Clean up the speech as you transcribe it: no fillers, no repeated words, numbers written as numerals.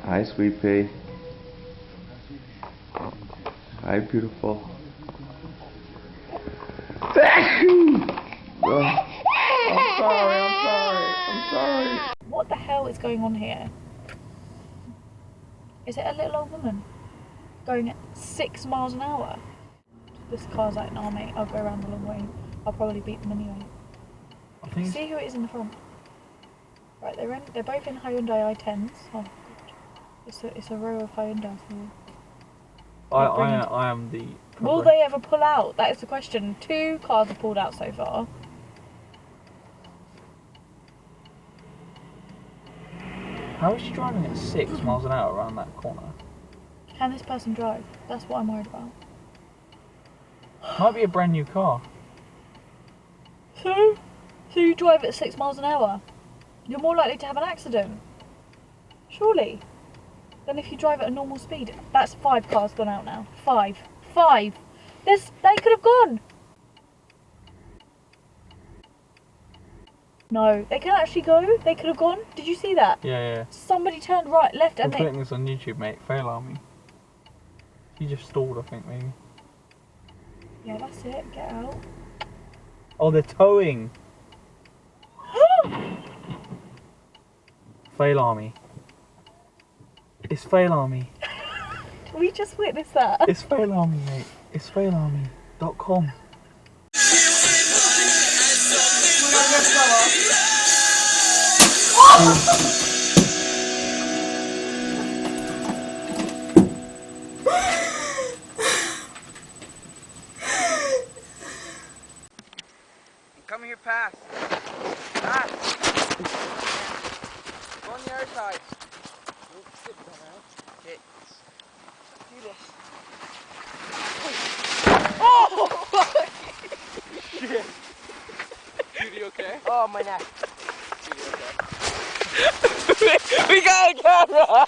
Hi, sweet pea. Hi, beautiful. I'm sorry. What the hell is going on here? Is it a little old woman going at 6 miles an hour? This car's like, nah mate, I'll go around the long way. I'll probably beat them anyway. See who it is in the front. Right, they're both in Hyundai i10s. Oh god. It's a row of Hyundais here. I am the problem. Will they ever pull out? That is the question. 2 cars have pulled out so far. How is she driving at 6 miles an hour around that corner? Can this person drive? That's what I'm worried about. Might be a brand new car. So you drive at 6 miles an hour? You're more likely to have an accident. Surely. Than if you drive at a normal speed. That's 5 cars gone out now. 5. 5! They could have gone! No, they can actually go. They could have gone. Did you see that? Yeah. Somebody turned right, left, I'm and putting this on YouTube, mate. Fail army. He just stalled, I think, maybe. Yeah, that's it. Get out. Oh, they're towing. Fail army. It's fail army. We just witnessed that. It's fail army, mate. It's failarmy.com. Come here, pass. Pass. Go on the other side. Okay. Do this. Oh! Shit. Judy, okay? Oh, my neck. Judy, okay? We got a camera!